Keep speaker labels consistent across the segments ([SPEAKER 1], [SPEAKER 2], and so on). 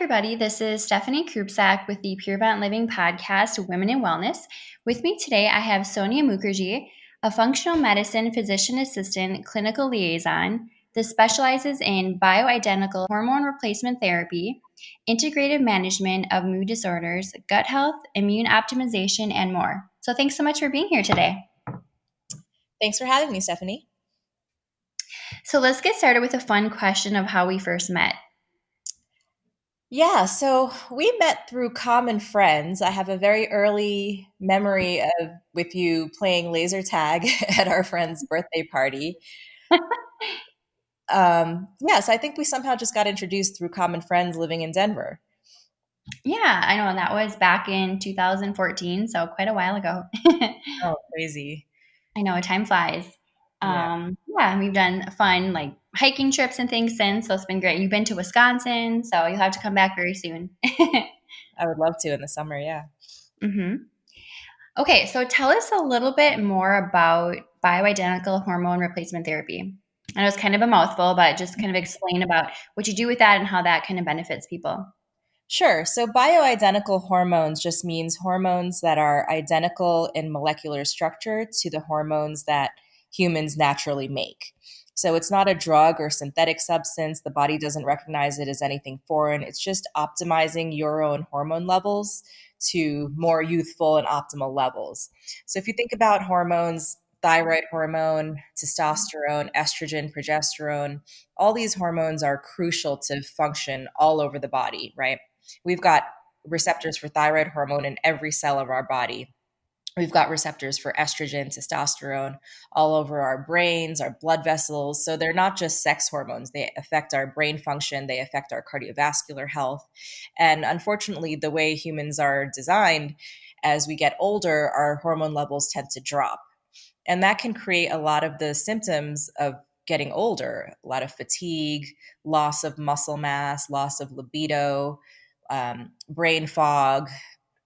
[SPEAKER 1] everybody. This is Stephanie Krupsak with the Purevant Living podcast, Women in Wellness. With me today, I have Sonia Mookherjea, a functional medicine physician assistant clinical liaison that specializes in bioidentical hormone replacement therapy, integrative management of mood disorders, gut health, immune optimization, and more. So thanks so much for being here today.
[SPEAKER 2] Thanks for having me, Stephanie.
[SPEAKER 1] So let's get started with a fun question of how we first met.
[SPEAKER 2] Yeah, so we met through common friends. I have a very early memory of with you playing laser tag at our friend's birthday party. Yes, I think we somehow just got introduced through common friends living in Denver.
[SPEAKER 1] Yeah, I know. And that was back in 2014, so quite a while ago.
[SPEAKER 2] Oh, crazy.
[SPEAKER 1] I know, time flies.
[SPEAKER 2] Yeah,
[SPEAKER 1] Yeah, and we've done fun like hiking trips and things since, so it's been great. You've been to Wisconsin, so you'll have to come back very soon.
[SPEAKER 2] I would love to in the summer. Yeah.
[SPEAKER 1] hmm Okay, so tell us a little bit more about bioidentical hormone replacement therapy. I know it's kind of a mouthful, but just kind of explain about what you do with that and how that kind of benefits people.
[SPEAKER 2] Sure. So bioidentical hormones just means hormones that are identical in molecular structure to the hormones that humans naturally make. So it's not a drug or synthetic substance. The body doesn't recognize it as anything foreign. It's just optimizing your own hormone levels to more youthful and optimal levels. So if you think about hormones, thyroid hormone, testosterone, estrogen, progesterone, all these hormones are crucial to function all over the body, right? We've got receptors for thyroid hormone in every cell of our body. We've got receptors for estrogen, testosterone all over our brains, our blood vessels. So they're not just sex hormones. They affect our brain function, they affect our cardiovascular health. And unfortunately, the way humans are designed, as we get older, our hormone levels tend to drop. And that can create a lot of the symptoms of getting older, a lot of fatigue, loss of muscle mass, loss of libido, brain fog,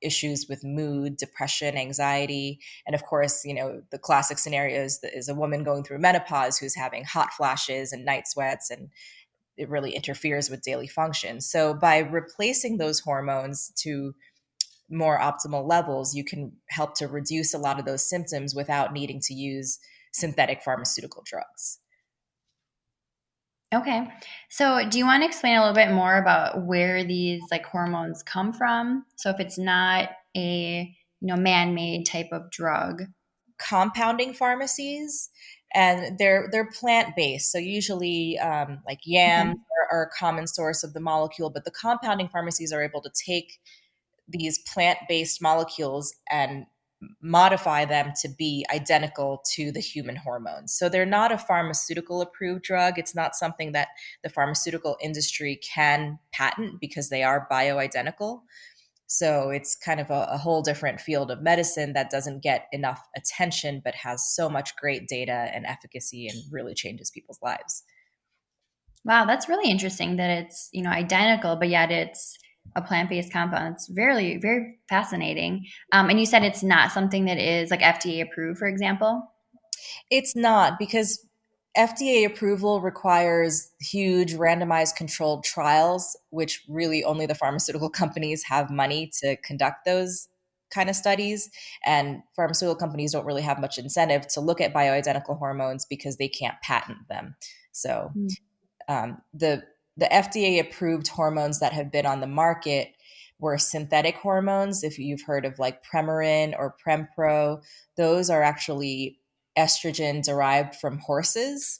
[SPEAKER 2] issues with mood, depression, anxiety, and of course, the classic scenario is a woman going through menopause who's having hot flashes and night sweats, and it really interferes with daily function. So by replacing those hormones to more optimal levels, you can help to reduce a lot of those symptoms without needing to use synthetic pharmaceutical drugs.
[SPEAKER 1] Okay. So do you want to explain a little bit more about where these like hormones come from? So if it's not a, man-made type of drug.
[SPEAKER 2] Compounding pharmacies, and they're plant based. So usually, like
[SPEAKER 1] Okay.
[SPEAKER 2] yams are a common source of the molecule, but the compounding pharmacies are able to take these plant based molecules and modify them to be identical to the human hormones. So they're not a pharmaceutical approved drug. It's not something that the pharmaceutical industry can patent because they are bioidentical. So it's kind of a whole different field of medicine that doesn't get enough attention, but has so much great data and efficacy and really changes people's lives.
[SPEAKER 1] Wow, that's really interesting that it's, identical, but yet it's a plant-based compound. It's very, very fascinating. And you said it's not something that is like FDA approved, for example.
[SPEAKER 2] It's not, because FDA approval requires huge randomized controlled trials, which really only the pharmaceutical companies have money to conduct those kind of studies. And pharmaceutical companies don't really have much incentive to look at bioidentical hormones because they can't patent them. So
[SPEAKER 1] Mm.
[SPEAKER 2] the FDA approved hormones that have been on the market were synthetic hormones. If you've heard of like Premarin or Prempro, those are actually estrogen derived from horses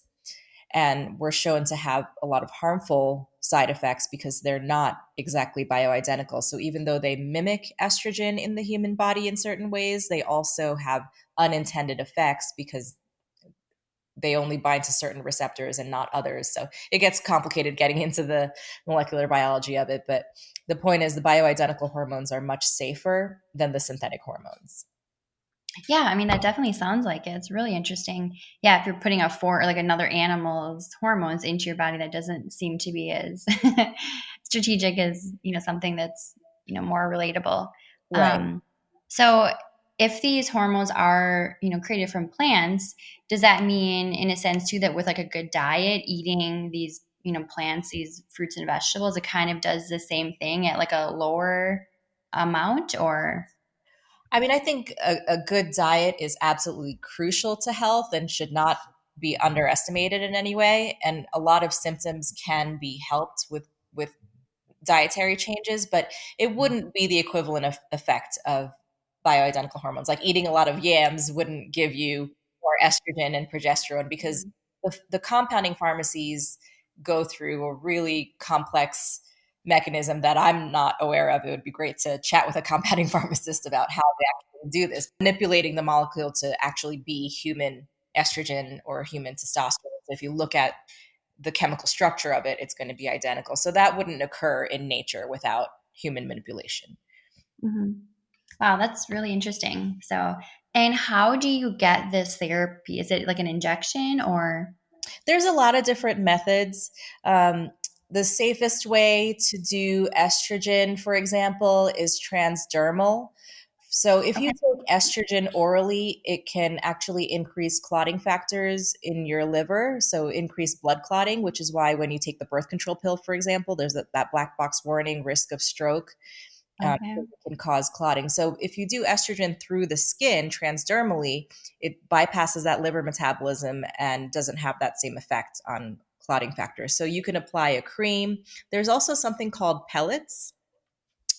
[SPEAKER 2] and were shown to have a lot of harmful side effects because they're not exactly bioidentical. So even though they mimic estrogen in the human body in certain ways, they also have unintended effects because they only bind to certain receptors and not others. So it gets complicated getting into the molecular biology of it. But the point is, the bioidentical hormones are much safer than the synthetic hormones.
[SPEAKER 1] Yeah, I mean that definitely sounds like it. It's really interesting. Yeah, if you're putting a like another animal's hormones into your body, that doesn't seem to be as strategic as something that's more relatable.
[SPEAKER 2] Right.
[SPEAKER 1] Um, so if these hormones are created from plants, does that mean in a sense too that with like a good diet, eating these plants, these fruits and vegetables, it kind of does the same thing at like a lower amount, or?
[SPEAKER 2] I mean, I think a good diet is absolutely crucial to health and should not be underestimated in any way. And a lot of symptoms can be helped with dietary changes, but it wouldn't be the equivalent of effect of bioidentical hormones. Like eating a lot of yams wouldn't give you more estrogen and progesterone because the compounding pharmacies go through a really complex mechanism that I'm not aware of. It would be great to chat with a compounding pharmacist about how they actually do this, manipulating the molecule to actually be human estrogen or human testosterone. So if you look at the chemical structure of it, it's going to be identical. So that wouldn't occur in nature without human manipulation.
[SPEAKER 1] Mm-hmm. Wow, that's really interesting. So, and how do you get this therapy? Is it like an injection or?
[SPEAKER 2] There's a lot of different methods. The safest way to do estrogen, for example, is transdermal. So if you
[SPEAKER 1] Okay.
[SPEAKER 2] take estrogen orally, it can actually increase clotting factors in your liver, so increase blood clotting, which is why when you take the birth control pill, for example, there's that black box warning, risk of stroke.
[SPEAKER 1] Okay.
[SPEAKER 2] It can cause clotting. So if you do estrogen through the skin transdermally, it bypasses that liver metabolism and doesn't have that same effect on clotting factors. So you can apply a cream. There's also something called pellets.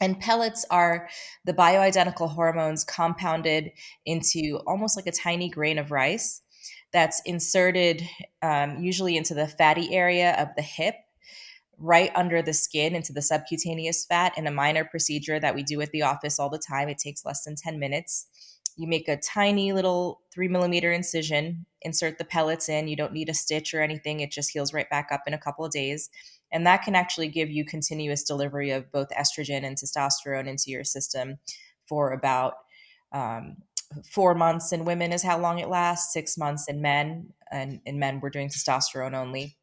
[SPEAKER 2] And pellets are the bioidentical hormones compounded into almost like a tiny grain of rice that's inserted usually into the fatty area of the hip, right under the skin into the subcutaneous fat in a minor procedure that we do at the office all the time. It takes less than 10 minutes. You make a tiny little 3 millimeter incision, insert the pellets in. You don't need a stitch or anything. It just heals right back up in a couple of days. And that can actually give you continuous delivery of both estrogen and testosterone into your system for about 4 months in women is how long it lasts, 6 months in men. And in men, we're doing testosterone only.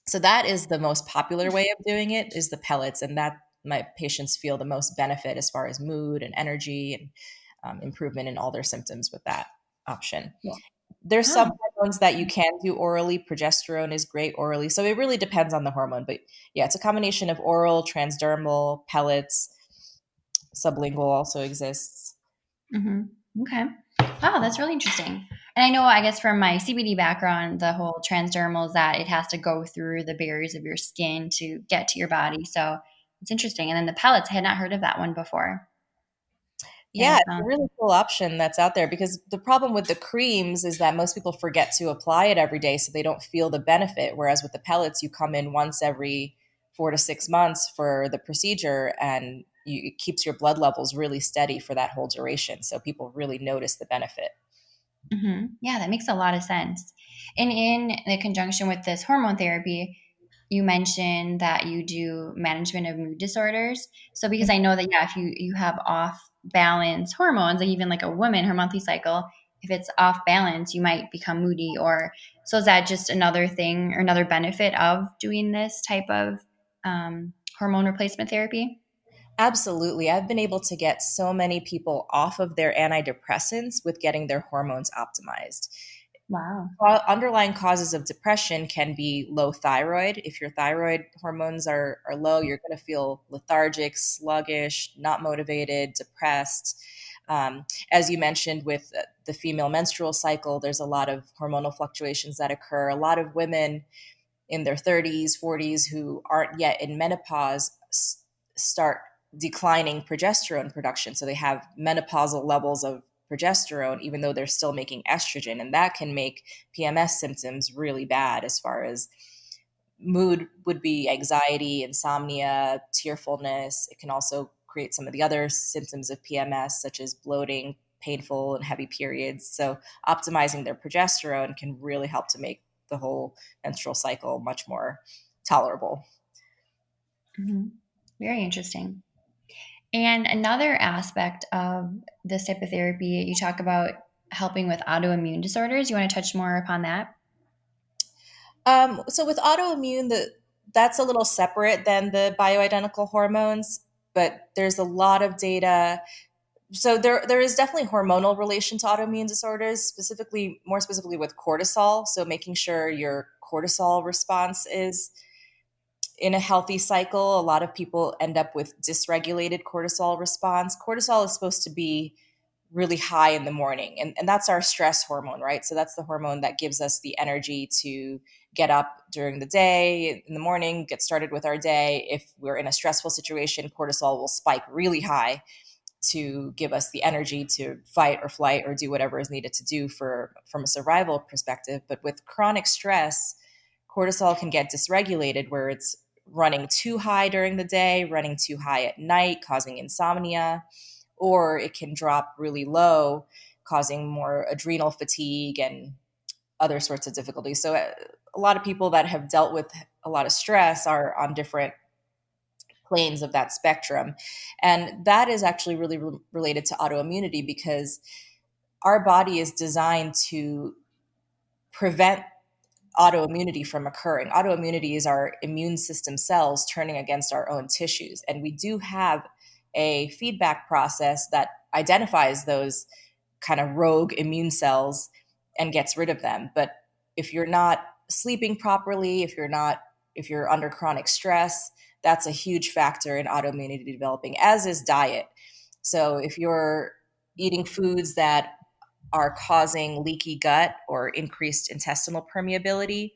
[SPEAKER 2] So that is the most popular way of doing it is the pellets, and that my patients feel the most benefit as far as mood and energy and improvement in all their symptoms with that option.
[SPEAKER 1] Well,
[SPEAKER 2] There's some
[SPEAKER 1] oh.
[SPEAKER 2] hormones that you can do orally. Progesterone is great orally, so it really depends on the hormone. But yeah, it's a combination of oral, transdermal, pellets. Sublingual also exists.
[SPEAKER 1] Mm-hmm. Okay. Wow, that's really interesting. And I know, I guess from my CBD background, the whole transdermal is that it has to go through the barriers of your skin to get to your body. So it's interesting. And then the pellets, I had not heard of that one before.
[SPEAKER 2] Yeah,
[SPEAKER 1] Yeah.
[SPEAKER 2] it's a really cool option that's out there because the problem with the creams is that most people forget to apply it every day, so they don't feel the benefit. Whereas with the pellets, you come in once every 4 to 6 months for the procedure, and it keeps your blood levels really steady for that whole duration. So people really notice the benefit.
[SPEAKER 1] Yeah, that makes a lot of sense. And in the conjunction with this hormone therapy, you mentioned that you do management of mood disorders. So because I know that, yeah, if you have off balance hormones, like even like a woman, her monthly cycle, if it's off balance, you might become moody. Or so is that just another thing or another benefit of doing this type of hormone replacement therapy?
[SPEAKER 2] Absolutely. I've been able to get so many people off of their antidepressants with getting their hormones optimized.
[SPEAKER 1] Wow.
[SPEAKER 2] Well, underlying causes of depression can be low thyroid. If your thyroid hormones are low, you're going to feel lethargic, sluggish, not motivated, depressed. As you mentioned with the female menstrual cycle, there's a lot of hormonal fluctuations that occur. A lot of women in their 30s, 40s who aren't yet in menopause start declining progesterone production. So they have menopausal levels of progesterone, even though they're still making estrogen. And that can make PMS symptoms really bad as far as mood would be anxiety, insomnia, tearfulness. It can also create some of the other symptoms of PMS, such as bloating, painful and heavy periods. So optimizing their progesterone can really help to make the whole menstrual cycle much more tolerable.
[SPEAKER 1] hmm Very interesting. And another aspect of this type of therapy, you talk about helping with autoimmune disorders. You want to touch more upon that?
[SPEAKER 2] So with autoimmune, that's a little separate than the bioidentical hormones, but there's a lot of data. So there is definitely hormonal relation to autoimmune disorders, more specifically with cortisol. So making sure your cortisol response is in a healthy cycle, a lot of people end up with dysregulated cortisol response. Cortisol is supposed to be really high in the morning, and that's our stress hormone, right? So that's the hormone that gives us the energy to get up during the day in the morning, get started with our day. If we're in a stressful situation, cortisol will spike really high to give us the energy to fight or flight or do whatever is needed to do from a survival perspective. But with chronic stress, cortisol can get dysregulated where it's running too high during the day, running too high at night, causing insomnia, or it can drop really low, causing more adrenal fatigue and other sorts of difficulties. So a lot of people that have dealt with a lot of stress are on different planes of that spectrum. And that is actually really related to autoimmunity because our body is designed to prevent autoimmunity from occurring. Autoimmunity is our immune system cells turning against our own tissues. And we do have a feedback process that identifies those kind of rogue immune cells and gets rid of them. But if you're not sleeping properly, if you're under chronic stress, that's a huge factor in autoimmunity developing, as is diet. So if you're eating foods that are causing leaky gut or increased intestinal permeability,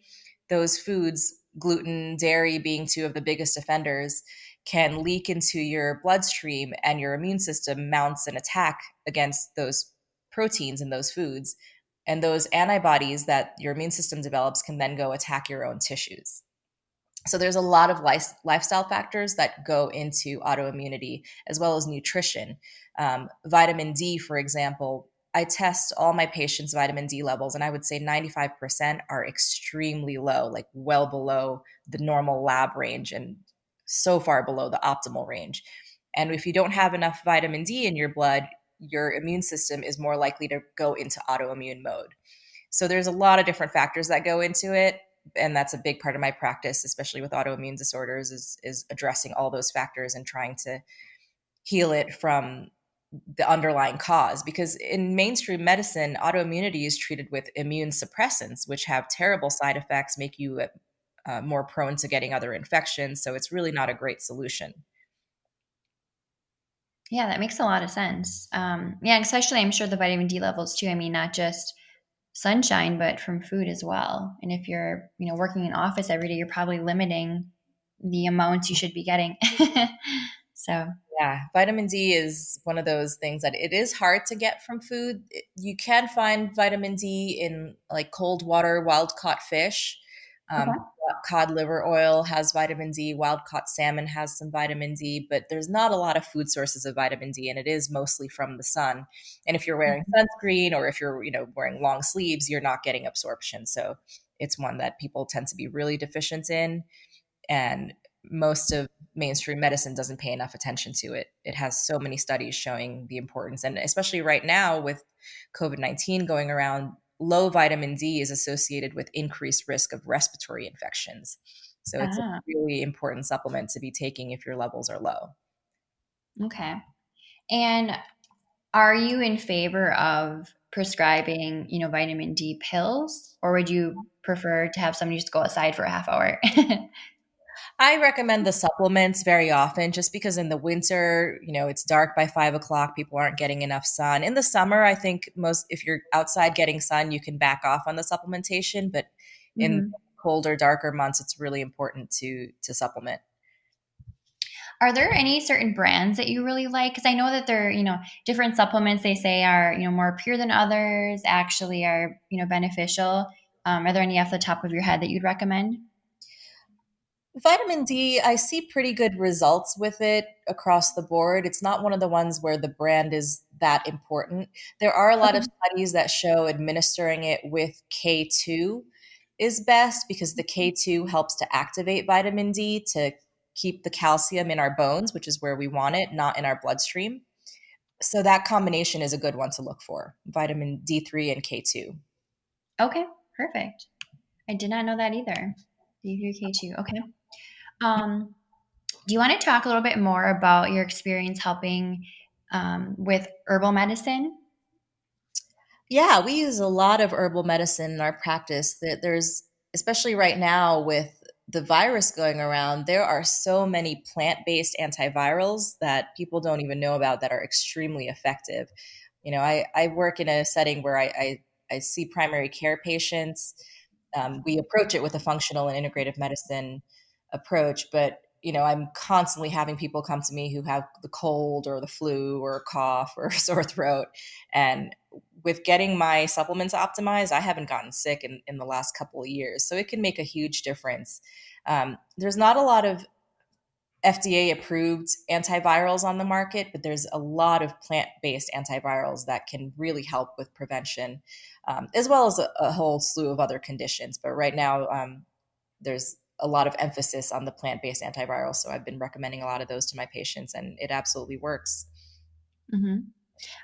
[SPEAKER 2] those foods, gluten, dairy being two of the biggest offenders, can leak into your bloodstream and your immune system mounts an attack against those proteins in those foods. And those antibodies that your immune system develops can then go attack your own tissues. So there's a lot of lifestyle factors that go into autoimmunity, as well as nutrition. Vitamin D, for example, I test all my patients' vitamin D levels, and I would say 95% are extremely low, like well below the normal lab range and so far below the optimal range. And if you don't have enough vitamin D in your blood, your immune system is more likely to go into autoimmune mode. So there's a lot of different factors that go into it, and that's a big part of my practice, especially with autoimmune disorders, is addressing all those factors and trying to heal it from the underlying cause. Because in mainstream medicine, autoimmunity is treated with immune suppressants, which have terrible side effects, make you more prone to getting other infections. So it's really not a great solution.
[SPEAKER 1] Yeah, that makes a lot of sense. Yeah, especially I'm sure the vitamin D levels too. I mean, not just sunshine, but from food as well. And if you're, working in office every day, you're probably limiting the amounts you should be getting. So,
[SPEAKER 2] Yeah, vitamin D is one of those things that it is hard to get from food. You can find vitamin D in like cold water, wild caught fish. Um,
[SPEAKER 1] okay.
[SPEAKER 2] Cod liver oil has vitamin D. Wild caught salmon has some vitamin D, but there's not a lot of food sources of vitamin D, and it is mostly from the sun. And if you're wearing sunscreen or if you're wearing long sleeves, you're not getting absorption. So it's one that people tend to be really deficient in, and most of mainstream medicine doesn't pay enough attention to it. It has so many studies showing the importance, and especially right now with COVID-19 going around, low vitamin D is associated with increased risk of respiratory infections. So it's a
[SPEAKER 1] Ah,
[SPEAKER 2] really important supplement to be taking if your levels are low.
[SPEAKER 1] okay. And are you in favor of prescribing, vitamin D pills, or would you prefer to have somebody just go outside for a half hour?
[SPEAKER 2] I recommend the supplements very often just because in the winter, it's dark by 5 o'clock. People aren't getting enough sun. In the summer, I think if you're outside getting sun, you can back off on the supplementation. But in
[SPEAKER 1] Mhm.
[SPEAKER 2] colder, darker months, it's really important to supplement.
[SPEAKER 1] Are there any certain brands that you really like? Because I know that there are, different supplements they say are, more pure than others, actually are, beneficial. Are there any off the top of your head that you'd recommend?
[SPEAKER 2] Vitamin D, I see pretty good results with it across the board. It's not one of the ones where the brand is that important. There are a lot of
[SPEAKER 1] Okay.
[SPEAKER 2] studies that show administering it with K2 is best because the K2 helps to activate vitamin D to keep the calcium in our bones, which is where we want it, not in our bloodstream. So that combination is a good one to look for, vitamin D3 and K2.
[SPEAKER 1] Okay, perfect. I did not know that either. DVK2. Okay. Um, do you want to talk a little bit more about your experience helping with herbal medicine?
[SPEAKER 2] Yeah, we use a lot of herbal medicine in our practice. There's, especially right now with the virus going around, there are so many plant-based antivirals that people don't even know about that are extremely effective. I work in a setting where I see primary care patients. We approach it with a functional and integrative medicine approach, but I'm constantly having people come to me who have the cold or the flu or a cough or a sore throat. And with getting my supplements optimized, I haven't gotten sick in the last couple of years. So it can make a huge difference. There's not a lot of FDA approved antivirals on the market, but there's a lot of plant based antivirals that can really help with prevention, as well as a whole slew of other conditions. But right now, there's a lot of emphasis on the plant based antivirals. So I've been recommending a lot of those to my patients, and it absolutely works.
[SPEAKER 1] Mm-hmm.
[SPEAKER 2] And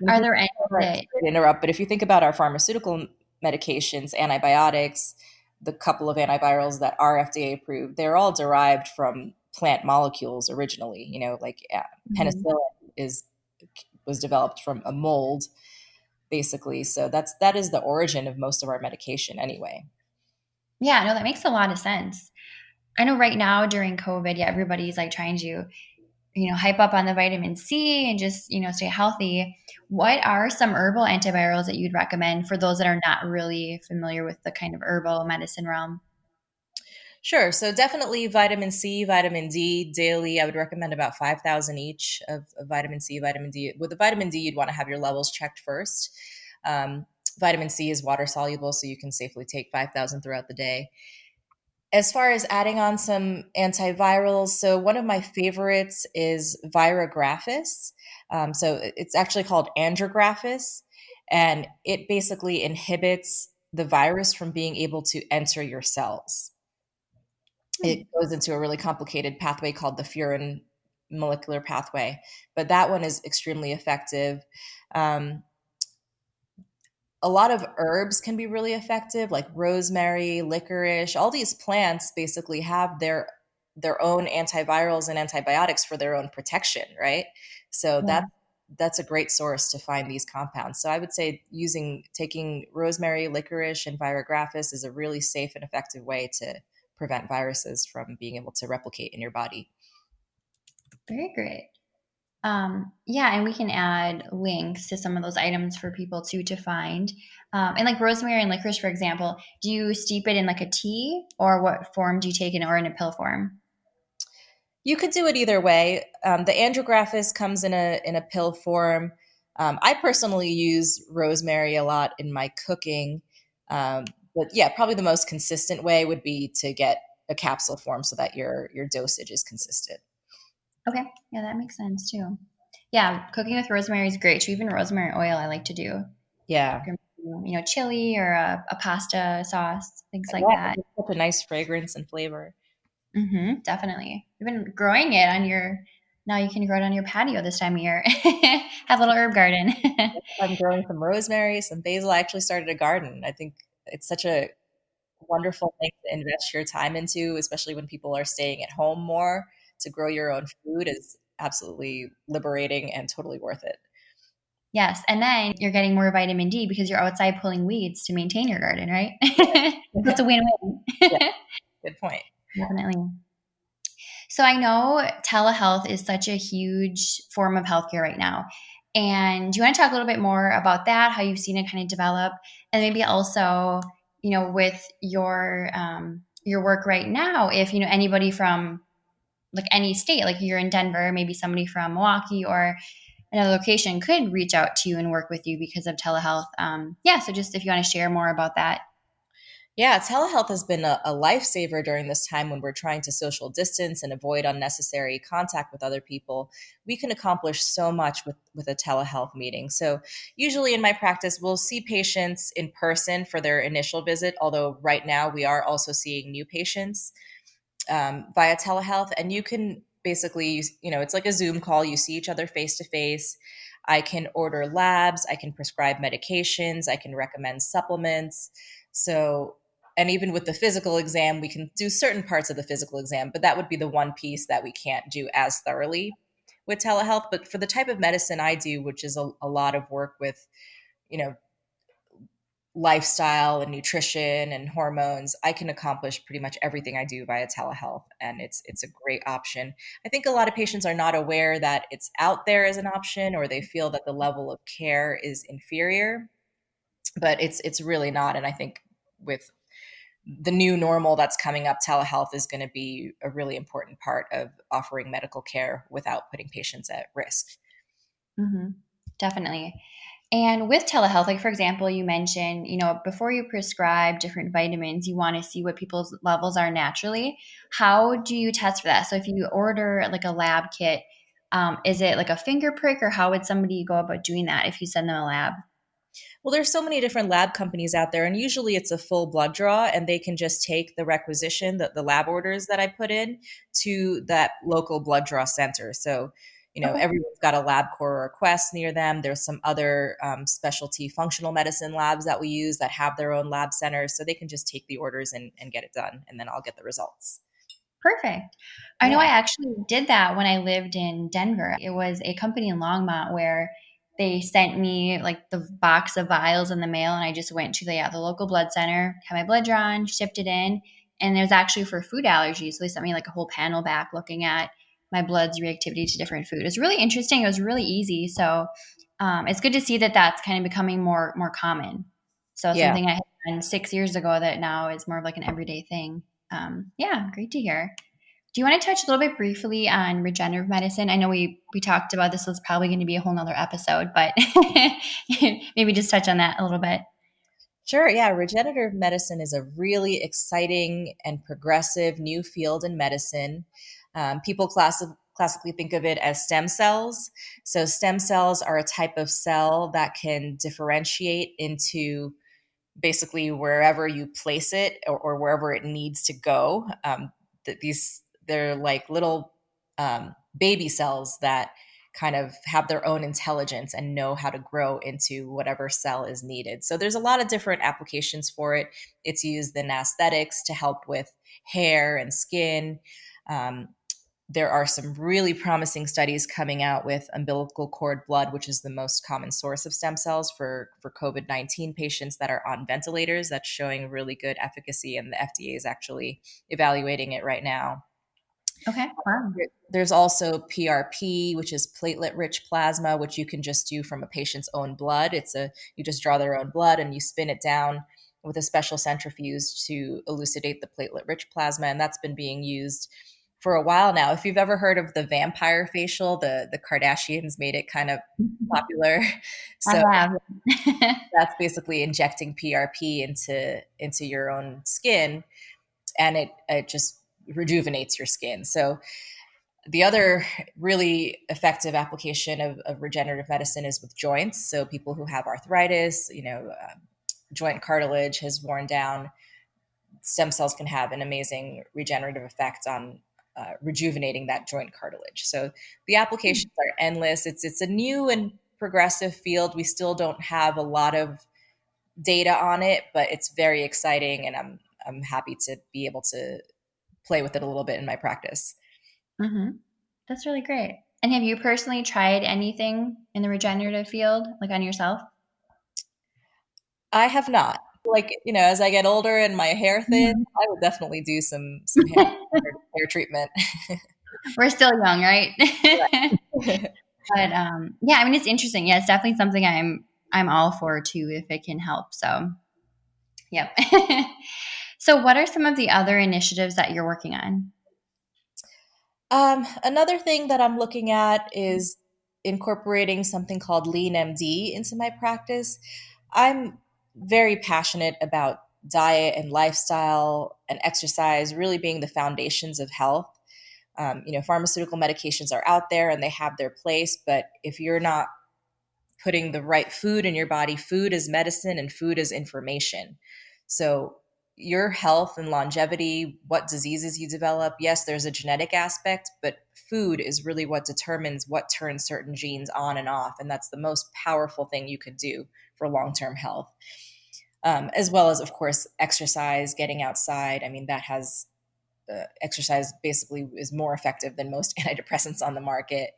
[SPEAKER 2] if
[SPEAKER 1] Are
[SPEAKER 2] you
[SPEAKER 1] there any that,
[SPEAKER 2] sorry to interrupt, but if you think about our pharmaceutical medications, antibiotics, the couple of antivirals that are FDA approved, they're all derived from plant molecules originally. Like
[SPEAKER 1] Mhm.
[SPEAKER 2] penicillin is was developed from a mold, basically. So that is the origin of most of our medication, anyway.
[SPEAKER 1] Yeah, no, that makes a lot of sense. I know right now during COVID, yeah, everybody's like trying to, hype up on the vitamin C and just, stay healthy. What are some herbal antivirals that you'd recommend for those that are not really familiar with the kind of herbal medicine realm?
[SPEAKER 2] Sure. So definitely vitamin C, vitamin D daily. I would recommend about 5,000 each of vitamin C, vitamin D. With the vitamin D, you'd want to have your levels checked first. Um, Vitamin C is water soluble, so you can safely take 5,000 throughout the day. As far as adding on some antivirals, so one of my favorites is Viragraphis. So it's actually called Andrographis, and it basically inhibits the virus from being able to enter your cells.
[SPEAKER 1] Hmm.
[SPEAKER 2] It goes into a really complicated pathway called the furin molecular pathway, but that one is extremely effective. Um, a lot of herbs can be really effective, like rosemary, licorice. All these plants basically have their own antivirals and antibiotics for their own protection, right? So
[SPEAKER 1] Yeah,
[SPEAKER 2] that's a great source to find these compounds. So I would say taking rosemary, licorice, and Viragraphis is a really safe and effective way to prevent viruses from being able to replicate in your body.
[SPEAKER 1] very great. Yeah, and we can add links to some of those items for people to find. And like rosemary and licorice, for example, do you steep it in like a tea, or what form do you take it, or in a pill form?
[SPEAKER 2] You could do it either way. The andrographis comes in a pill form. I personally use rosemary a lot in my cooking, but yeah, probably the most consistent way would be to get a capsule form so that your dosage is consistent.
[SPEAKER 1] Okay, yeah, that makes sense too. Yeah, cooking with rosemary is great. So even rosemary oil, I like to do.
[SPEAKER 2] Yeah,
[SPEAKER 1] Chili or a pasta sauce, things like
[SPEAKER 2] yeah,
[SPEAKER 1] that.
[SPEAKER 2] it's such a nice fragrance and flavor.
[SPEAKER 1] Definitely. Even growing it on your now you can grow it on your patio this time of year. Have a little herb garden.
[SPEAKER 2] I'm growing some rosemary, some basil. I actually started a garden. I think it's such a wonderful thing to invest your time into, especially when people are staying at home more. To grow your own food is absolutely liberating and totally worth it.
[SPEAKER 1] Yes, and then you're getting more vitamin D because you're outside pulling weeds to maintain your garden, right?
[SPEAKER 2] Yeah,
[SPEAKER 1] That's a win-win.
[SPEAKER 2] yeah, good point.
[SPEAKER 1] Definitely. So I know telehealth is such a huge form of healthcare right now. And do you want to talk a little bit more about that, how you've seen it kind of develop, and maybe also, with your work right now, if anybody from like any state, like you're in Denver, maybe somebody from Milwaukee or another location could reach out to you and work with you because of telehealth. Yeah, so just if you want to share more about that.
[SPEAKER 2] Yeah, telehealth has been a lifesaver during this time when we're trying to social distance and avoid unnecessary contact with other people. We can accomplish so much with a telehealth meeting. So, usually in my practice, we'll see patients in person for their initial visit, although right now we are also seeing new patients via telehealth. And you can basically, it's like a Zoom call. You see each other face to face. I can order labs, I can prescribe medications, I can recommend supplements. So, and even with the physical exam, we can do certain parts of the physical exam, but that would be the one piece that we can't do as thoroughly with telehealth. But for the type of medicine I do, which is a lot of work with, you know, lifestyle and nutrition and hormones, I can accomplish pretty much everything I do via telehealth, and it's a great option. I think a lot of patients are not aware that it's out there as an option, or they feel that the level of care is inferior, but it's really not. And I think with the new normal that's coming up, telehealth is going to be a really important part of offering medical care without putting patients at risk.
[SPEAKER 1] Mm-hmm. Definitely. And with telehealth, like for example, you mentioned, before you prescribe different vitamins, you want to see what people's levels are naturally. How do you test for that? So if you order like a lab kit, is it like a finger prick, or how would somebody go about doing that if you send them a lab?
[SPEAKER 2] Well, there's so many different lab companies out there, and usually it's a full blood draw, and they can just take the requisition, the lab orders that I put in, to that local blood draw center. So,
[SPEAKER 1] Okay.
[SPEAKER 2] everyone's got a LabCorp or a Quest near them. There's some other specialty functional medicine labs that we use that have their own lab centers, so they can just take the orders and get it done, and then I'll get the results.
[SPEAKER 1] Perfect. I know I
[SPEAKER 2] Yeah.
[SPEAKER 1] actually did that when I lived in Denver. It was a company in Longmont where they sent me like the box of vials in the mail, and I just went to the local blood center, had my blood drawn, shipped it in, and it was actually for food allergies. So they sent me like a whole panel back looking at my blood's reactivity to different food. It was really interesting. It was really easy. So it's good to see that that's kind of becoming more common. So
[SPEAKER 2] Yeah.
[SPEAKER 1] something I had done 6 years ago that now is more of like an everyday thing. Yeah, great to hear. Do you want to touch a little bit briefly on regenerative medicine? I know we talked about this was probably going to be a whole nother episode, but maybe just touch on that a little bit.
[SPEAKER 2] Sure. Yeah. Regenerative medicine is a really exciting and progressive new field in medicine. People classically think of it as stem cells. So, stem cells are a type of cell that can differentiate into basically wherever you place it, or wherever it needs to go. They're like little baby cells that kind of have their own intelligence and know how to grow into whatever cell is needed. So there's a lot of different applications for it. It's used in aesthetics to help with hair and skin. Um, there are some really promising studies coming out with umbilical cord blood, which is the most common source of stem cells for COVID-19 patients that are on ventilators. That's showing really good efficacy, and the FDA is actually evaluating it right now.
[SPEAKER 1] Okay. Wow.
[SPEAKER 2] There's also PRP, which is platelet-rich plasma, which you can just do from a patient's own blood. You just draw their own blood and you spin it down with a special centrifuge to elucidate the platelet-rich plasma, and that's been being used for a while now. If you've ever heard of the vampire facial, the Kardashians made it kind of popular.
[SPEAKER 1] I
[SPEAKER 2] So
[SPEAKER 1] have.
[SPEAKER 2] that's basically injecting PRP into your own skin, and it just rejuvenates your skin. So the other really effective application of regenerative medicine is with joints. So people who have arthritis, joint cartilage has worn down, stem cells can have an amazing regenerative effect on rejuvenating that joint cartilage. So the applications are endless. It's a new and progressive field. We still don't have a lot of data on it, but it's very exciting, and I'm happy to be able to play with it a little bit in my practice.
[SPEAKER 1] Hmm. That's really great. And have you personally tried anything in the regenerative field, like on yourself?
[SPEAKER 2] I have not. Like, as I get older and my hair thins,
[SPEAKER 1] Mhm.
[SPEAKER 2] I would definitely do some hair treatment.
[SPEAKER 1] We're still young, right?
[SPEAKER 2] Right.
[SPEAKER 1] But yeah, I mean, it's interesting. Yeah, it's definitely something I'm all for too if it can help. So, yep. So, what are some of the other initiatives that you're working on?
[SPEAKER 2] Another thing that I'm looking at is incorporating something called Leanmd into my practice. I'm very passionate about diet and lifestyle and exercise really being the foundations of health. Pharmaceutical medications are out there and they have their place, but if you're not putting the right food in your body, food is medicine and food is information. So, your health and longevity, what diseases you develop, yes, there's a genetic aspect, but food is really what determines what turns certain genes on and off. And that's the most powerful thing you could do for long term health. As well as, of course, exercise, getting outside. I mean, that has exercise basically is more effective than most antidepressants on the market.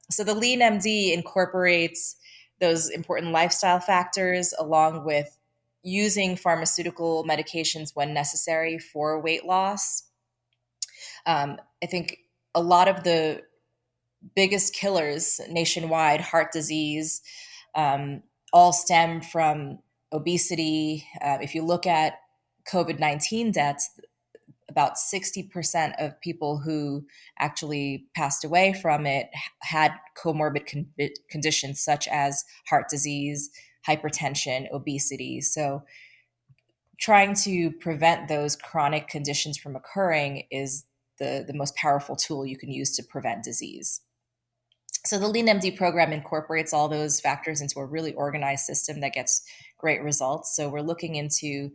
[SPEAKER 2] So the Lean MD incorporates those important lifestyle factors along with using pharmaceutical medications when necessary for weight loss. I think a lot of the biggest killers nationwide, heart disease, all stem from obesity. If you look at COVID-19 deaths, about 60% of people who actually passed away from it had comorbid conditions such as heart disease, hypertension, obesity. So trying to prevent those chronic conditions from occurring is the most powerful tool you can use to prevent disease. So the Leanmd program incorporates all those factors into a really organized system that gets great results. So we're looking into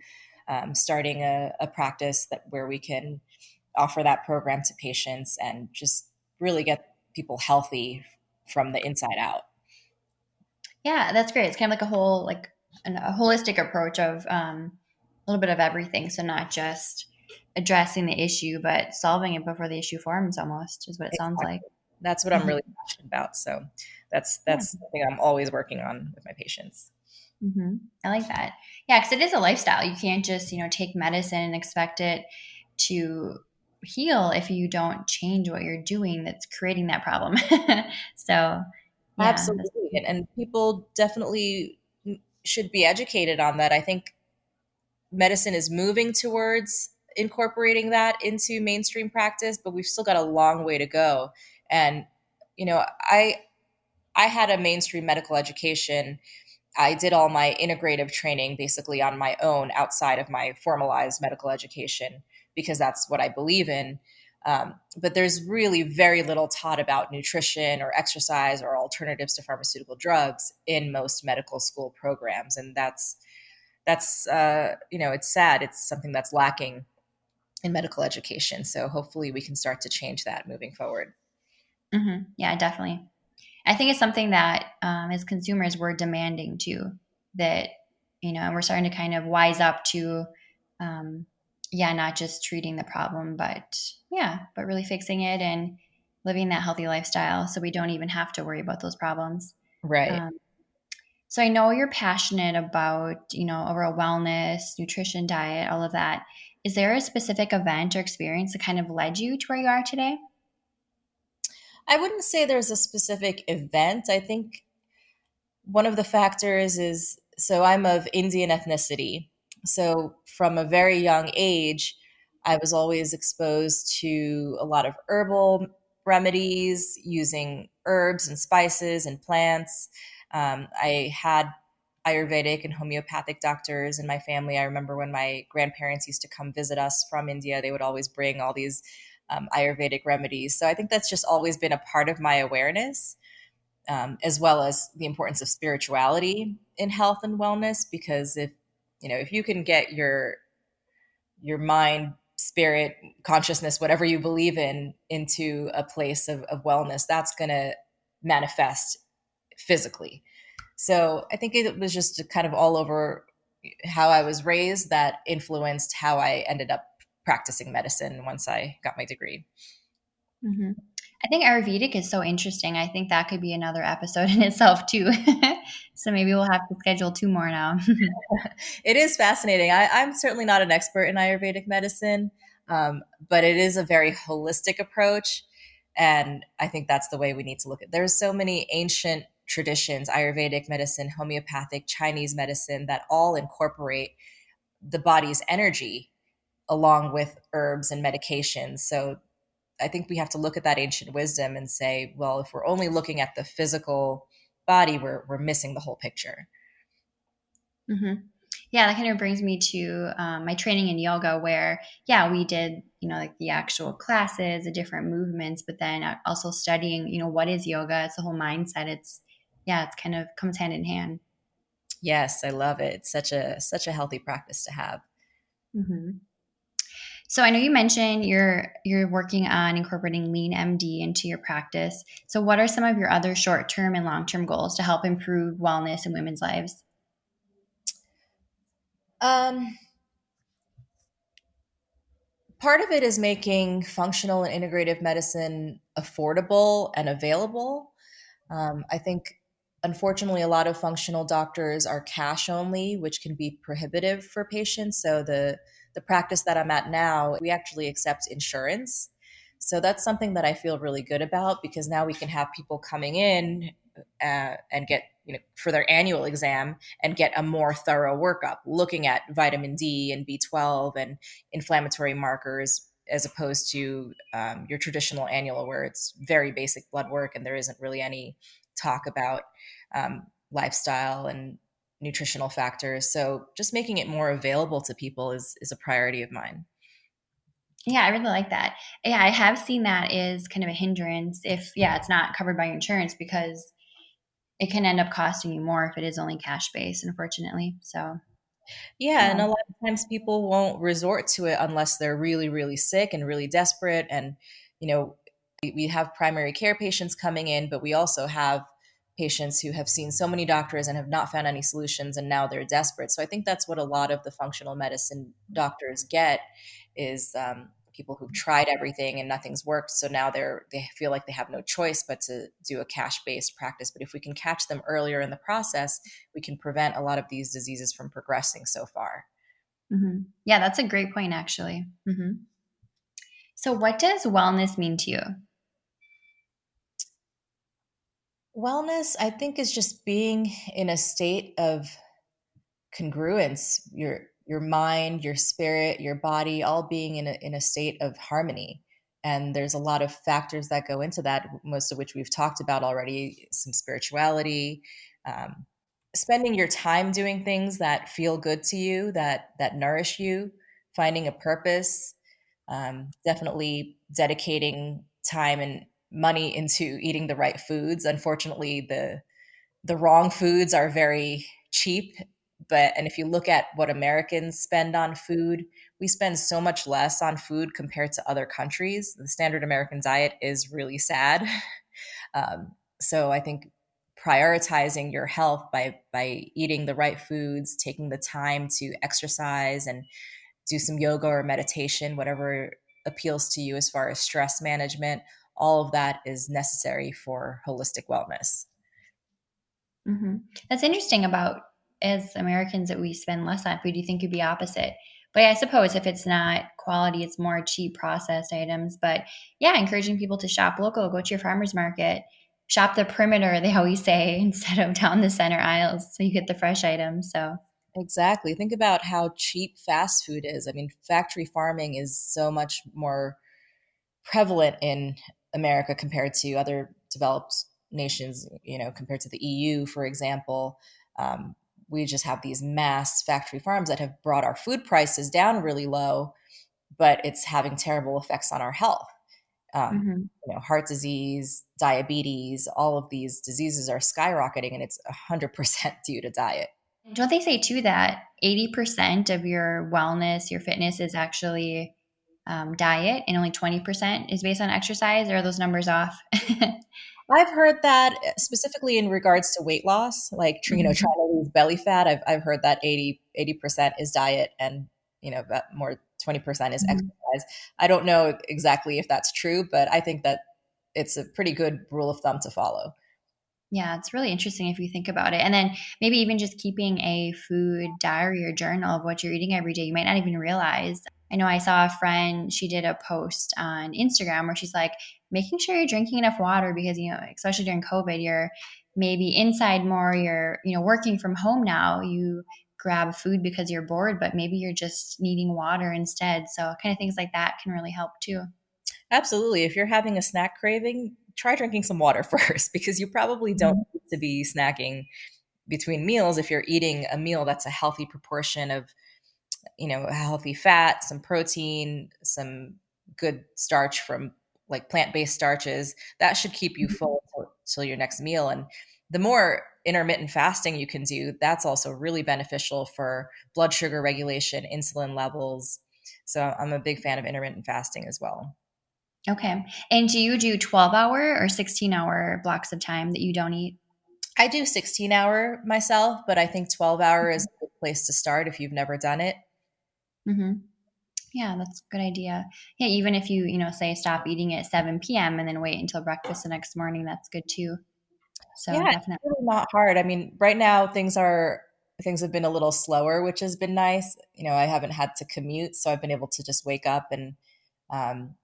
[SPEAKER 2] starting a practice where we can offer that program to patients and just really get people healthy from the inside out.
[SPEAKER 1] Yeah, that's great. It's kind of like a whole, like a holistic approach of a little bit of everything. So not just addressing the issue, but solving it before the issue forms, almost is what it sounds like.
[SPEAKER 2] Exactly. That's what I'm really passionate about. So that's
[SPEAKER 1] Yeah.
[SPEAKER 2] something I'm always working on with my patients.
[SPEAKER 1] I like that. Yeah, because it is a lifestyle. You can't just, take medicine and expect it to heal if you don't change what you're doing that's creating that problem. So, yeah.
[SPEAKER 2] Absolutely. And people definitely should be educated on that. I think medicine is moving towards incorporating that into mainstream practice, but we've still got a long way to go. And, you know, I had a mainstream medical education. I did all my integrative training basically on my own outside of my formalized medical education because that's what I believe in. But there's really very little taught about nutrition or exercise or alternatives to pharmaceutical drugs in most medical school programs, and it's sad. It's something that's lacking in medical education. So hopefully we can start to change that moving forward.
[SPEAKER 1] Yeah, definitely. I think it's something that as consumers we're demanding too. That and we're starting to kind of wise up to, not just treating the problem, but really fixing it and living that healthy lifestyle, so we don't even have to worry about those problems.
[SPEAKER 2] Right.
[SPEAKER 1] Um, so I know you're passionate about overall wellness, nutrition, diet, all of that. Is there a specific event or experience that kind of led you to where you are today?
[SPEAKER 2] I wouldn't say there's a specific event. I think one of the factors is, so I'm of Indian ethnicity. So from a very young age, I was always exposed to a lot of herbal remedies using herbs and spices and plants. I had Ayurvedic and homeopathic doctors in my family. I remember when my grandparents used to come visit us from India, they would always bring all these Ayurvedic remedies. So I think that's just always been a part of my awareness, as well as the importance of spirituality in health and wellness. Because if you can get your mind, spirit, consciousness, whatever you believe in, into a place of wellness, that's going to manifest physically. So I think it was just kind of all over how I was raised that influenced how I ended up practicing medicine once I got my degree.
[SPEAKER 1] hmm I think Ayurvedic is so interesting. I think that could be another episode in itself too. So maybe we'll have to schedule two more now.
[SPEAKER 2] It is fascinating. I'm certainly not an expert in Ayurvedic medicine, but it is a very holistic approach. And I think that's the way we need to look at. There's so many ancient traditions, Ayurvedic medicine, homeopathic, Chinese medicine, that all incorporate the body's energy along with herbs and medications. So I think we have to look at that ancient wisdom and say, well, if we're only looking at the physical body, we're missing the whole picture.
[SPEAKER 1] hmm Yeah, that kind of brings me to my training in yoga, where we did like the actual classes, the different movements, but then also studying what is yoga. It's the whole mindset. It's kind of comes hand in hand.
[SPEAKER 2] Yes, I love it. It's such a healthy practice to have.
[SPEAKER 1] hmm So I know you mentioned you're working on incorporating Leanmd into your practice. So what are some of your other short-term and long-term goals to help improve wellness in women's lives?
[SPEAKER 2] Um, Part of it is making functional and integrative medicine affordable and available. I think Unfortunately, a lot of functional doctors are cash only, which can be prohibitive for patients. So the practice that I'm at now, we actually accept insurance. So that's something that I feel really good about because now we can have people coming in and get, for their annual exam and get a more thorough workup, looking at vitamin D and B12 and inflammatory markers, as opposed to your traditional annual where it's very basic blood work and there isn't really any talk about lifestyle and nutritional factors. So just making it more available to people is a priority of mine.
[SPEAKER 1] Yeah, I really like that. Yeah, I have seen that is kind of a hindrance if, yeah, it's not covered by your insurance because it can end up costing you more if it is only cash based, unfortunately. So,
[SPEAKER 2] Yeah, and
[SPEAKER 1] yeah.
[SPEAKER 2] a lot of times people won't resort to it unless they're really, really sick and really desperate. And, you know, we have primary care patients coming in, but we also have patients who have seen so many doctors and have not found any solutions and now they're desperate. So I think that's what a lot of the functional medicine doctors get is people who've tried everything and nothing's worked. So now they feel like they have no choice but to do a cash-based practice. But if we can catch them earlier in the process, we can prevent a lot of these diseases from progressing so far.
[SPEAKER 1] Yeah, that's a great point, actually. So, what does wellness mean to you?
[SPEAKER 2] Wellness, I think, is just being in a state of congruence, your mind, your spirit, your body, all being in a state of harmony. And there's a lot of factors that go into that, most of which we've talked about already. Some spirituality, um, spending your time doing things that feel good to you, that nourish you, finding a purpose, definitely dedicating time and money into eating the right foods. Unfortunately, the wrong foods are very cheap, but and if you look at what Americans spend on food, we spend so much less on food compared to other countries. The standard American diet is really sad. So I think prioritizing your health by eating the right foods, taking the time to exercise and do some yoga or meditation, whatever appeals to you as far as stress management, all of that is necessary for holistic wellness.
[SPEAKER 1] hmm That's interesting about as Americans that we spend less on food. You think it'd be opposite, but yeah, I suppose if it's not quality, it's more cheap processed items. But yeah, encouraging people to shop local, go to your farmers market, shop the perimeter. They always say instead of down the center aisles, so you get the fresh items. So.
[SPEAKER 2] Exactly. Think about how cheap fast food is. I mean, factory farming is so much more prevalent in America compared to other developed nations, compared to the EU, for example. We just have these mass factory farms that have brought our food prices down really low, but it's having terrible effects on our health. Um,
[SPEAKER 1] Mhm.
[SPEAKER 2] Heart disease, diabetes, all of these diseases are skyrocketing, and it's 100% due to diet.
[SPEAKER 1] Don't they say too that 80% of your wellness, your fitness is actually diet and only 20% is based on exercise? Or are those numbers off?
[SPEAKER 2] I've heard that specifically in regards to weight loss, like trying
[SPEAKER 1] Mhm.
[SPEAKER 2] to lose belly fat. I've heard that 80% is diet and that more 20% is
[SPEAKER 1] Mhm.
[SPEAKER 2] exercise. I don't know exactly if that's true, but I think that it's a pretty good rule of thumb to follow.
[SPEAKER 1] Yeah, it's really interesting if you think about it. And then maybe even just keeping a food diary or journal of what you're eating every day. You might not even realize. I know I saw a friend, she did a post on Instagram where she's like, making sure you're drinking enough water because, especially during COVID, you're maybe inside more, you're, working from home now. You grab food because you're bored, but maybe you're just needing water instead. So, kind of things like that can really help too.
[SPEAKER 2] Absolutely. If you're having a snack craving, try drinking some water first because you probably don't
[SPEAKER 1] Mhm.
[SPEAKER 2] need to be snacking between meals if you're eating a meal that's a healthy proportion of a healthy fat, some protein, some good starch from like plant-based starches. That should keep you full till your next meal. And the more intermittent fasting you can do, that's also really beneficial for blood sugar regulation, insulin levels. So I'm a big fan of intermittent fasting as well.
[SPEAKER 1] Okay. And do you do 12-hour or 16-hour blocks of time that you don't eat?
[SPEAKER 2] I do 16-hour myself, but I think 12-hour is a good place to start if you've never done it.
[SPEAKER 1] hmm Yeah, that's a good idea. Yeah, even if you, say stop eating at 7 p.m. and then wait until breakfast the next morning, that's good too. So
[SPEAKER 2] Yeah, it's
[SPEAKER 1] definitely.
[SPEAKER 2] really not hard. I mean, right now things have been a little slower, which has been nice. I haven't had to commute, so I've been able to just wake up and um,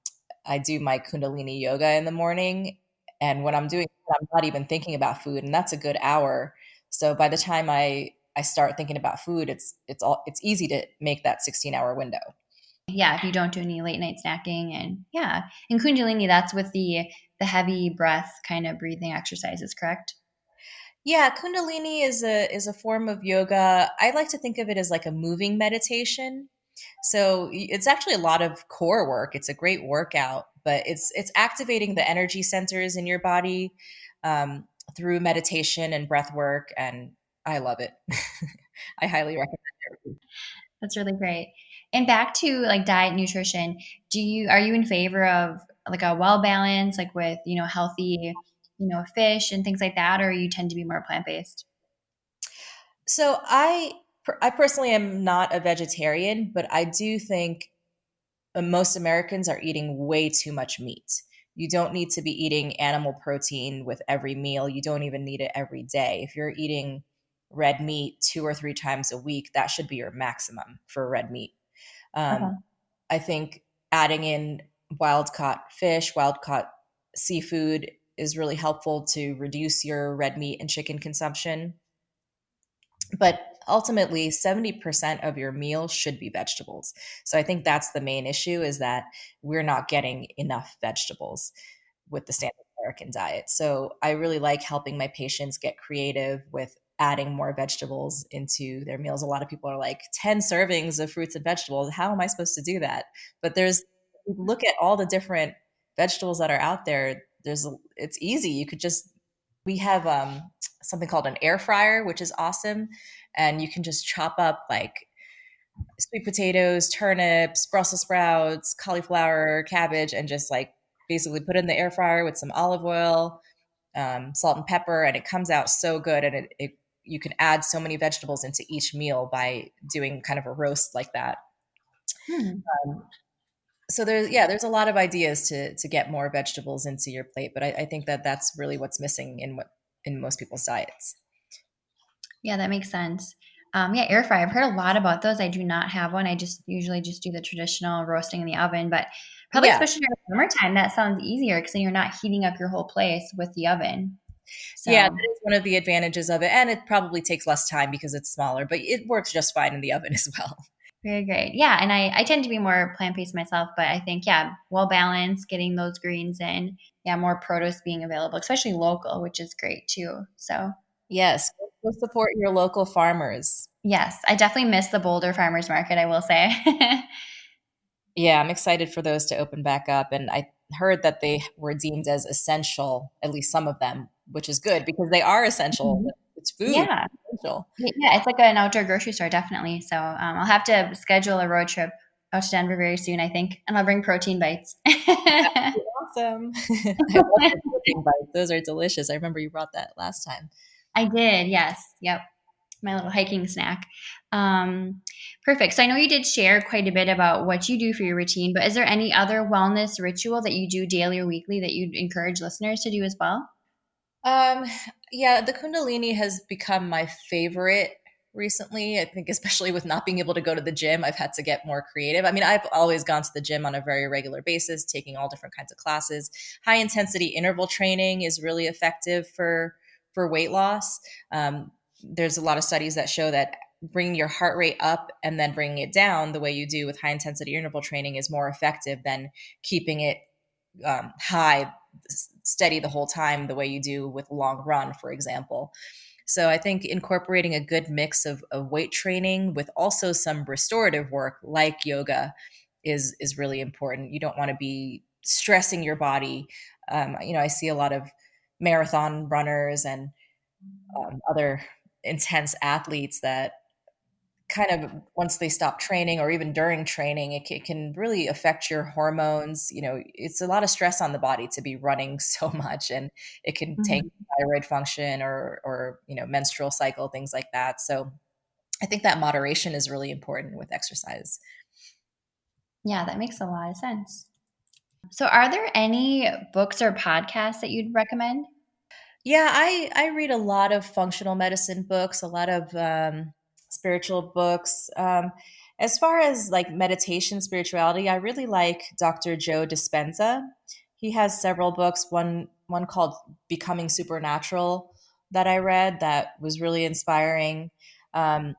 [SPEAKER 2] I do my Kundalini yoga in the morning. And when I'm doing it, I'm not even thinking about food, and that's a good hour. So by the time I start thinking about food, it's easy to make that 16-hour window.
[SPEAKER 1] Yeah, if you don't do any late night snacking, and yeah, and Kundalini, that's with the heavy breath kind of breathing exercises, correct?
[SPEAKER 2] Yeah, Kundalini is a form of yoga. I like to think of it as like a moving meditation. So it's actually a lot of core work. It's a great workout, but it's activating the energy centers in your body through meditation and breath work, and I love it. I highly recommend it.
[SPEAKER 1] That's really great. And back to like diet and nutrition, are you in favor of like a well balance, like with, healthy, fish and things like that, or you tend to be more plant-based?
[SPEAKER 2] So I personally am not a vegetarian, but I do think most Americans are eating way too much meat. You don't need to be eating animal protein with every meal. You don't even need it every day. If you're eating red meat 2 or 3 times a week, that should be your maximum for red meat. Um,
[SPEAKER 1] Okay.
[SPEAKER 2] I think adding in wild caught fish, wild caught seafood is really helpful to reduce your red meat and chicken consumption. But ultimately, 70% of your meal should be vegetables. So I think that's the main issue, is that we're not getting enough vegetables with the standard American diet. So I really like helping my patients get creative with adding more vegetables into their meals. A lot of people are like, 10 servings of fruits and vegetables. How am I supposed to do that? But look at all the different vegetables that are out there. It's easy. We have something called an air fryer, which is awesome. And you can just chop up like sweet potatoes, turnips, Brussels sprouts, cauliflower, cabbage, and just like basically put it in the air fryer with some olive oil, salt and pepper, and it comes out so good. And you can add so many vegetables into each meal by doing kind of a roast like that.
[SPEAKER 1] Hmm.
[SPEAKER 2] Um, so there's a lot of ideas to get more vegetables into your plate, but I think that that's really what's missing in most people's diets.
[SPEAKER 1] Yeah, that makes sense. Yeah, air fryer. I've heard a lot about those. I do not have one. I just usually just do the traditional roasting in the oven, but probably
[SPEAKER 2] Yeah,
[SPEAKER 1] especially during the summertime, that sounds easier because then you're not heating up your whole place with the oven.
[SPEAKER 2] yeah,
[SPEAKER 1] So
[SPEAKER 2] that is one of the advantages of it, and it probably takes less time because it's smaller, but it works just fine in the oven as well.
[SPEAKER 1] very great. Yeah, and I tend to be more plant-based myself, but I think, yeah, well balanced, getting those greens in, yeah, more produce being available, especially local, which is great too. So
[SPEAKER 2] Yes, go support your local farmers.
[SPEAKER 1] yes, I definitely miss the Boulder Farmers Market, I will say.
[SPEAKER 2] Yeah, I'm excited for those to open back up, and I heard that they were deemed as essential, at least some of them, which is good because they are essential.
[SPEAKER 1] Mhm.
[SPEAKER 2] It's food,
[SPEAKER 1] Yeah.
[SPEAKER 2] essential.
[SPEAKER 1] Yeah, it's like an outdoor grocery store, definitely. So I'll have to schedule a road trip out to Denver very soon, I think, and I'll bring protein bites.
[SPEAKER 2] Awesome. I love the protein bites. Those are delicious. I remember you brought that last time.
[SPEAKER 1] I did, yes. Yep. My little hiking snack. Um, Perfect. So I know you did share quite a bit about what you do for your routine, but is there any other wellness ritual that you do daily or weekly that you'd encourage listeners to do as well?
[SPEAKER 2] Um, yeah, the Kundalini has become my favorite recently. I think, especially with not being able to go to the gym, I've had to get more creative. I mean, I've always gone to the gym on a very regular basis, taking all different kinds of classes. High intensity interval training is really effective for weight loss. There's a lot of studies that show that bringing your heart rate up and then bringing it down the way you do with high intensity interval training is more effective than keeping it high steady the whole time the way you do with long run, for example. So I think incorporating a good mix of weight training with also some restorative work like yoga is really important. You don't want to be stressing your body. I see a lot of marathon runners and other intense athletes that kind of, once they stop training or even during training, it can really affect your hormones. It's a lot of stress on the body to be running so much, and it can tank
[SPEAKER 1] Mhm.
[SPEAKER 2] thyroid function or menstrual cycle, things like that. So I think that moderation is really important with exercise.
[SPEAKER 1] Yeah, that makes a lot of sense. So, are there any books or podcasts that you'd recommend?
[SPEAKER 2] Yeah, I read a lot of functional medicine books, a lot of spiritual books. As far as like meditation, spirituality, I really like Dr. Joe Dispenza. He has several books. One called Becoming Supernatural that I read that was really inspiring. Um,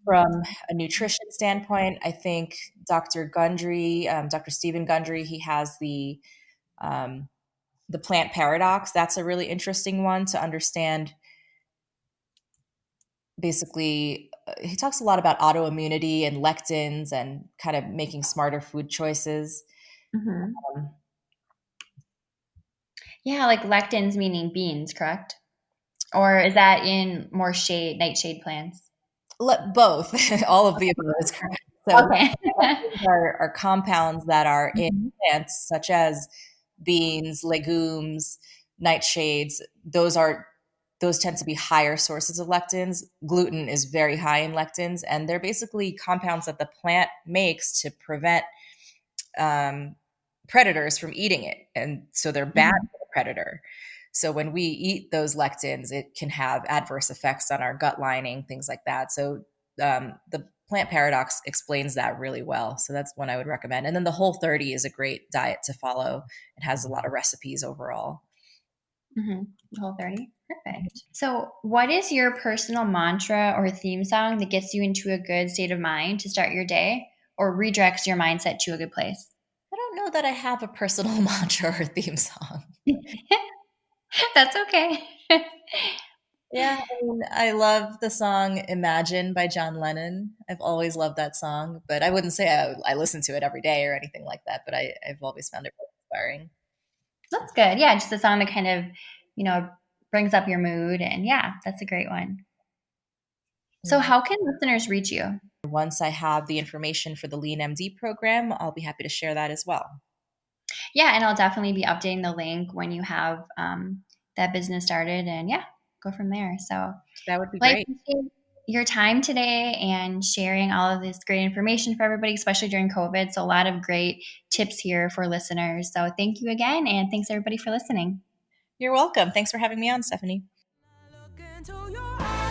[SPEAKER 2] from a nutrition standpoint, I think Dr. Gundry, Dr. Stephen Gundry, he has um, the plant paradox. That's a really interesting one to understand. Basically, he talks a lot about autoimmunity and lectins and kind of making smarter food choices.
[SPEAKER 1] Hmm.
[SPEAKER 2] Um,
[SPEAKER 1] Yeah, like lectins meaning beans, correct? Or is that in more shade, nightshade plants?
[SPEAKER 2] both, all of the above is correct. So
[SPEAKER 1] Okay.
[SPEAKER 2] lectins are compounds that are in
[SPEAKER 1] Mhm.
[SPEAKER 2] plants, such as beans, legumes, nightshades. Those tend to be higher sources of lectins. Gluten is very high in lectins, and they're basically compounds that the plant makes to prevent um, predators from eating it. And so they're bad
[SPEAKER 1] Mhm.
[SPEAKER 2] for the predator. So when we eat those lectins, it can have adverse effects on our gut lining, things like that. So the plant paradox explains that really well. So that's one I would recommend. And then the Whole 30 is a great diet to follow. It has a lot of recipes overall.
[SPEAKER 1] Mhm. Whole30. Perfect. So, what is your personal mantra or theme song that gets you into a good state of mind to start your day or redirects your mindset to a good place?
[SPEAKER 2] I don't know that I have a personal mantra or theme song.
[SPEAKER 1] That's okay.
[SPEAKER 2] Yeah, I mean, I love the song Imagine by John Lennon. I've always loved that song, but I wouldn't say I listen to it every day or anything like that, but I've always found it really inspiring.
[SPEAKER 1] That's good. Yeah, just a song that kind of, you know, brings up your mood. And yeah, that's a great one. So,
[SPEAKER 2] Yeah.
[SPEAKER 1] how can listeners reach you?
[SPEAKER 2] Once I have the information for the Leanmd program, I'll be happy to share that as well.
[SPEAKER 1] Yeah, and I'll definitely be updating the link when you have that business started. And yeah, go from there. So,
[SPEAKER 2] That would be
[SPEAKER 1] well, I
[SPEAKER 2] great.
[SPEAKER 1] appreciate your time today and sharing all of this great information for everybody, especially during COVID. So, a lot of great tips here for listeners. So, thank you again. And thanks everybody for listening.
[SPEAKER 2] You're welcome. Thanks for having me on, Stephanie.
[SPEAKER 3] Look into your eyes.